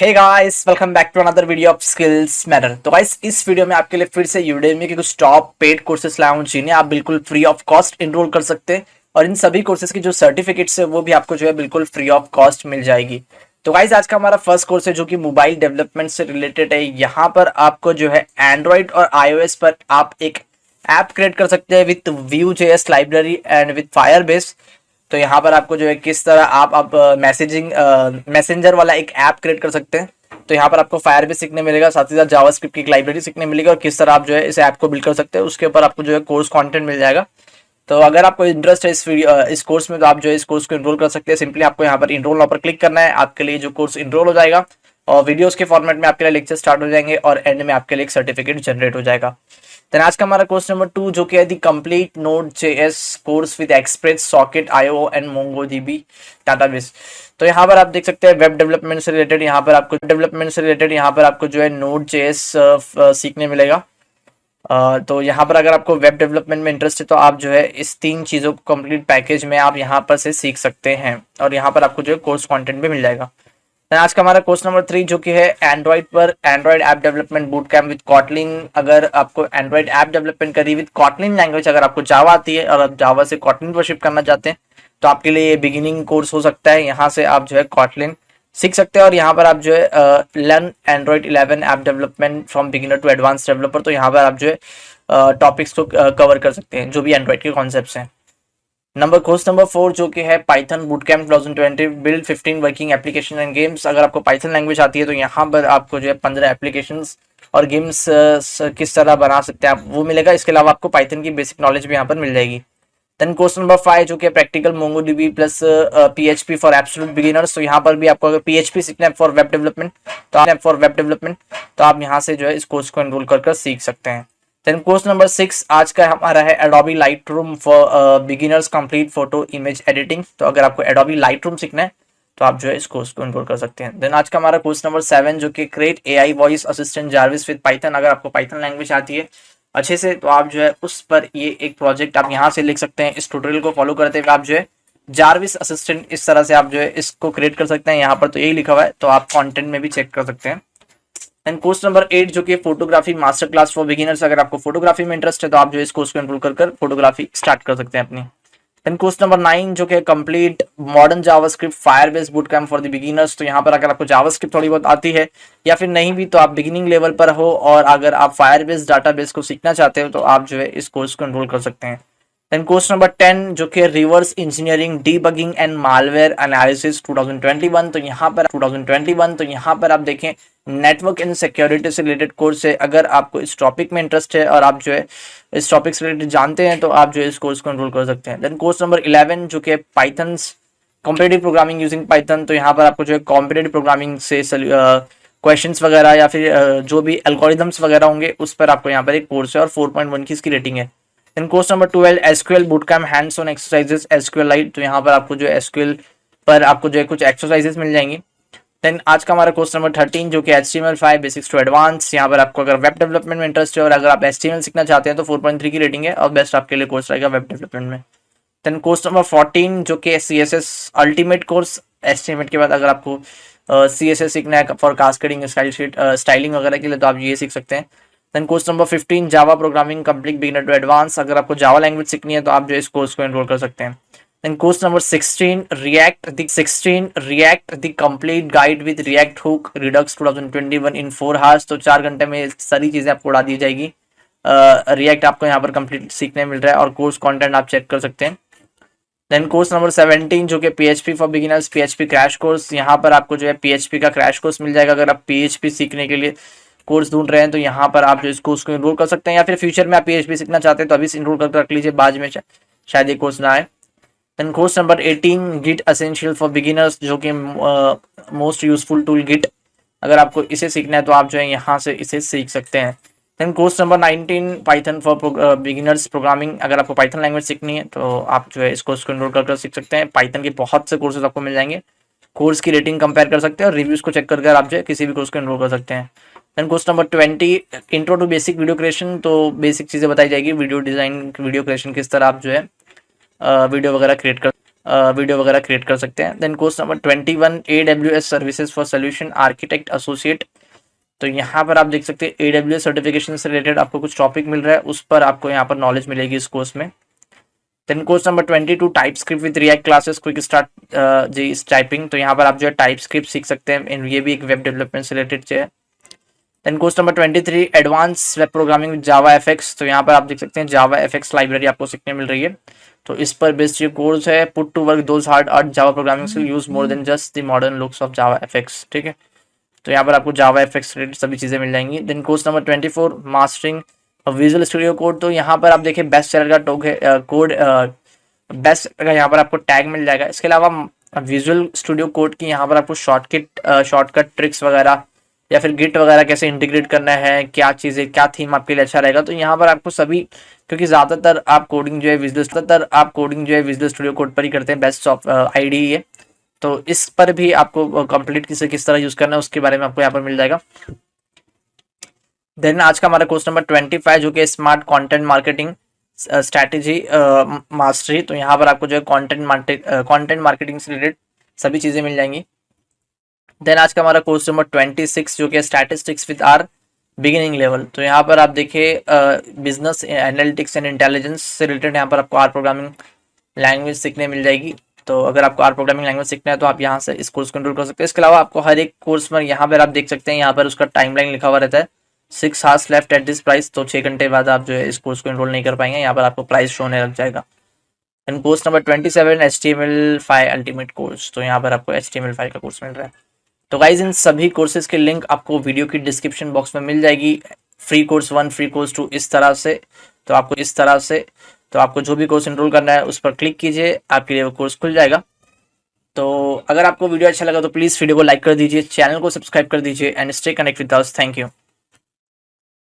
Hey guys, welcome back to another video of skills matter. तो guys, इस video में आपके लिए फिर से यूडेमी के कुछ टॉप पेड कोर्सेस लाया हूं जिन्हें आप बिल्कुल फ्री ऑफ कॉस्ट इनरोल कर सकते हैं। और इन सभी कोर्सेज की जो सर्टिफिकेट्स है वो भी आपको जो है बिल्कुल फ्री ऑफ कॉस्ट मिल जाएगी। तो गाइस, आज का हमारा फर्स्ट कोर्स है जो कि मोबाइल डेवलपमेंट से रिलेटेड है। यहाँ पर आपको जो है एंड्रॉइड और iOS पर आप एक ऐप क्रिएट कर सकते हैं with Vue.js library and with Firebase. तो यहाँ पर आपको जो है किस तरह आप मैसेंजर वाला एक ऐप क्रिएट कर सकते हैं। तो यहाँ पर आपको फायरबेस सीखने मिलेगा, साथ ही साथ जावास्क्रिप्ट की एक लाइब्रेरी सीखने मिलेगी और किस तरह आप जो है इस ऐप को बिल्ड कर सकते हैं उसके ऊपर आपको जो है कोर्स कंटेंट मिल जाएगा। तो अगर आपको इंटरेस्ट है इस कोर्स में तो आप जो है इस कोर्स को इनरोल कर सकते हैं। सिंपली आपको यहाँ पर इनरोल नाउ पर क्लिक करना है, आपके लिए जो कोर्स इनरोल हो जाएगा और वीडियोस के फॉर्मेट में आपके लिए लेक्चर स्टार्ट हो जाएंगे और एंड में आपके लिए एक सर्टिफिकेट जनरेट हो जाएगा। देन आज का हमारा कोर्स नंबर 2 जो कि है दी complete Node.js course with express socket IO and MongoDB database. तो यहाँ पर आप देख सकते हैं वेब डेवलपमेंट से रिलेटेड यहाँ पर आपको जो है Node.js सीखने मिलेगा। तो यहाँ पर अगर आपको वेब डेवलपमेंट में इंटरेस्ट है तो आप जो है इस 3 चीज़ों को कंप्लीट पैकेज में आप यहाँ पर से सीख सकते हैं और यहाँ पर आपको जो है कोर्स कंटेंट भी मिल जाएगा। आज का हमारा कोर्स नंबर 3 जो कि है एंड्रॉइड पर Android app development boot camp with Kotlin. अगर आपको एंड्रॉइड ऐप डेवलपमेंट करी विद कॉटलिन लैंग्वेज, अगर आपको जावा आती है और आप जावा से कॉटलिन पर शिफ्ट करना चाहते हैं तो आपके लिए ये बिगिनिंग कोर्स हो सकता है। यहाँ से आप जो है कॉटलिन सीख सकते हैं और यहाँ पर आप जो है learn Android 11 app development from beginner to advance developer. तो यहाँ पर आप जो है टॉपिक्स को कवर कर सकते हैं जो भी एंड्रॉइड के कॉन्सेप्ट्स हैं। कोर्स नंबर 4 जो कि है Python bootcamp 2020 build 15 working application and games. अगर आपको पाइथन लैंग्वेज आती है तो यहाँ पर आपको जो है 15 एप्लीकेशंस और गेम्स किस तरह बना सकते हैं आप वो मिलेगा। इसके अलावा आपको पाइथन की बेसिक नॉलेज भी यहाँ पर मिल जाएगी। देन कोर्स नंबर 5 जो कि practical MongoDB plus PHP for absolute beginners. तो यहाँ पर भी आपको अगर PHP सीखना है फॉर वेब डेवलपमेंट तो आप यहाँ से जो है इस कोर्स को एनरोल कर सीख सकते हैं। देन कोर्स नंबर 6 आज का हमारा है Adobe Lightroom for beginners complete photo image editing. तो अगर आपको एडोबी लाइटरूम सीखना है तो आप जो है इस कोर्स को एनरोल कर सकते हैं। देन आज का हमारा कोर्स नंबर 7 जो कि create AI voice assistant Jarvis with Python. अगर आपको पाइथन लैंग्वेज आती है अच्छे से तो आप जो है उस पर ये एक प्रोजेक्ट आप यहाँ से लिख सकते हैं। इस ट्यूटोरियल को फॉलो करते हुए आप जो है जार्विस असिस्टेंट इस तरह से आप जो है इसको क्रिएट कर सकते हैं। यहाँ पर तो यही लिखा हुआ है, तो आप कंटेंट में भी चेक कर सकते हैं। एंड कोर्स नंबर 8 जो कि photography master class for beginners. अगर आपको फोटोग्राफी में इंटरेस्ट है तो आप जो इस कोर्स को एनरोल कर फोटोग्राफी स्टार्ट कर सकते हैं अपनी। देन कोर्स नंबर 9 जो कि complete modern JavaScript Firebase boot camp for the beginners. तो यहाँ पर अगर आपको जावास्क्रिप्ट थोड़ी बहुत आती है या फिर नहीं भी तो आप बिगिनिंग लेवल पर हो और अगर आप फायरबेस डाटाबेस को सीखना चाहते हो तो आप जो है इस कोर्स को एनरोल कर सकते हैं। देन कोर्स नंबर 10 जो कि reverse engineering debugging and malware analysis 2021। तो यहाँ पर आप देखें नेटवर्क एंड सिक्योरिटी से रिलेटेड कोर्स है। अगर आपको इस टॉपिक में इंटरेस्ट है और आप जो है इस टॉपिक से रिलेटेड जानते हैं तो आप जो है इस कोर्स को एनरोल कर सकते हैं। देन कोर्स नंबर 11 जो कि Python competitive programming using Python. तो यहाँ पर आपको जो है कॉम्पिटेटिव प्रोग्रामिंग से क्वेश्चंस वगैरह या फिर जो भी एल्गोरिथम्स वगैरह होंगे उस पर आपको यहाँ पर एक कोर्स है और 4.1 की इसकी रेटिंग है। Then course number 12 SQL bootcamp hands on exercises SQLite। तो यहाँ पर आपको जो है SQL पर आपको जो है कुछ एक्सरसाइजेस मिल जाएंगी। देन आज का हमारा कोर्स नंबर 13 जो कि HTML5 बेसिक्स टू एडवांस। यहाँ पर आपको अगर वेब डेवलपमेंट में इंटरेस्ट है और अगर आप HTML सीखना चाहते हैं तो 4.3 की रेटिंग है और बेस्ट आपके लिए कोर्स रहेगा वेब डेवलपमेंट में। देन कोर्स नंबर 14 जो कि CSS अल्टीमेट कोर्स। एस्टिमेट के बाद अगर आपको CSS सीखना है फॉर कास्केडिंग स्टाइलिंग वगैरह के लिए तो आप ये सीख सकते हैं। Then course number 15 Java programming complete beginner to advance. अगर आपको जावा लैंग्वेज सीखनी है तो आप जो इस कोर्स को एनरोल कर सकते हैं। Then course number 16 React the complete guide with React hook redux 2021 in 4 hours। तो 4 घंटे में सारी चीजें आपको उड़ा दी जाएगी। रिएक्ट आपको यहाँ पर कंप्लीट सीखने मिल रहा है और कोर्स कंटेंट आप चेक कर सकते हैं। देन कोर्स नंबर 17 जो कि PHP for beginners PHP crash course. यहाँ पर आपको जो है PHP का क्रैश कोर्स मिल जाएगा। अगर आप PHP सीखने के लिए कोर्स ढूंढ रहे हैं तो यहाँ पर आप जो इस कोर्स को इनरोल कर सकते हैं या फिर फ्यूचर में आप PHP सीखना चाहते हैं तो अभी इनरोल करके रख लीजिए, बाद में शायद ये कोर्स ना आए। Then course number 18 Git essential for beginners जो कि मोस्ट यूजफुल टूल गिट। अगर आपको इसे सीखना है तो आप जो है यहाँ से इसे सीख सकते हैं। Then course number 19 Python for beginners programming. अगर आपको पाइथन लैंग्वेज सीखनी है तो आप जो है इस कोर्स को एनरोल कर सीख सकते हैं। पाइथन के बहुत से कोर्सेज आपको मिल जाएंगे। कोर्स की रेटिंग कंपेयर कर सकते हैं और रिव्यूज को चेक करके आप जो है किसी भी कोर्स को एनरोल कर सकते हैं। Then course number 20 intro to basic video creation. तो बेसिक चीज़ें बताई जाएगी, वीडियो डिज़ाइन वीडियो क्रिएशन किस तरह आप जो है वीडियो वगैरह क्रिएट कर। वीडियो वगैरह क्रिएट कर सकते हैं। Then course number 21 AWS services for solution architect associate. तो यहाँ पर आप देख सकते हैं AWS सर्टिफिकेशन से रिलेटेड आपको कुछ टॉपिक मिल रहा है, उस पर आपको यहाँ पर नॉलेज मिलेगी इस कोर्स में। Then course number 22 TypeScript with React classes quick start G typing. तो यहाँ पर आप जो है टाइपस्क्रिप्ट सीख सकते हैं, ये भी एक वेब डेवलपमेंट से रिलेटेड है। Then course number 23 advance web programming with Java FX. तो यहाँ पर आप देख सकते हैं जावा एफएक्स लाइब्रेरी आपको सीखने मिल रही है। तो इस पर बेस्ड ये कोर्स है, put to work those hard earned Java programming skill use more than just the modern looks of Java FX. ठीक है, तो यहाँ पर आपको जावा एफएक्स रिलेटेड सभी चीजें मिल जाएंगी। Then course number 24 mastering Visual Studio Code. तो यहाँ पर आप देखिए बेस्ट सेलर का टोक है कोड, बेस्ट का यहाँ पर आपको टैग मिल जाएगा। इसके अलावा विजुअल स्टूडियो कोड की यहाँ पर आपको शॉर्टकट ट्रिक्स वगैरह या फिर गिट वगैरह कैसे इंटीग्रेट करना है, क्या चीज़ें, क्या थीम आपके लिए अच्छा रहेगा। तो यहाँ पर आपको सभी, क्योंकि ज़्यादातर आप कोडिंग जो है विजुअल स्टूडियो कोड पर ही करते हैं, बेस्ट ऑफ आईडी है। तो इस पर भी आपको कंप्लीट किस तरह यूज़ करना है उसके बारे में आपको यहाँ पर मिल जाएगा। देन आज का हमारा कोर्स नंबर 25 जो कि smart content marketing strategy mastery. तो यहाँ पर आपको जो है कंटेंट मार्केटिंग से रिलेटेड सभी चीज़ें मिल जाएंगी। देन आज का हमारा कोर्स नंबर 26 जो कि statistics with R beginning level. तो यहाँ पर आप देखिए बिजनेस एनालिटिक्स एंड इंटेलिजेंस से रिलेटेड यहाँ पर आपको आर प्रोग्रामिंग लैंग्वेज सीखने मिल जाएगी। तो अगर आपको आर प्रोग्रामिंग लैंग्वेज सीखना है तो आप यहाँ से इस कोर्स को एनरोल कर सकते हैं। इसके अलावा आपको हर एक कोर्स में यहाँ पर आप देख सकते हैं, यहाँ पर उसका टाइमलाइन लिखा हुआ रहता है, 6 hours left at this price. तो 6 घंटे बाद आप जो है इस कोर्स को एनरोल नहीं कर पाएंगे, यहाँ पर आपको प्राइस शो होने लग जाएगा। And course number 27 HTML5 ultimate course. तो यहाँ पर आपको HTML5 का कोर्स मिल रहा है। तो गाइज इन सभी कोर्सेज के लिंक आपको वीडियो की डिस्क्रिप्शन बॉक्स में मिल जाएगी। फ्री कोर्स 1, फ्री कोर्स 2 इस तरह से। तो आपको जो भी कोर्स एनरोल करना है उस पर क्लिक कीजिए, आपके लिए वो कोर्स खुल जाएगा। तो अगर आपको वीडियो अच्छा लगा तो प्लीज़ वीडियो को लाइक कर दीजिए, चैनल को सब्सक्राइब कर दीजिए and stay connect with us. Thank you.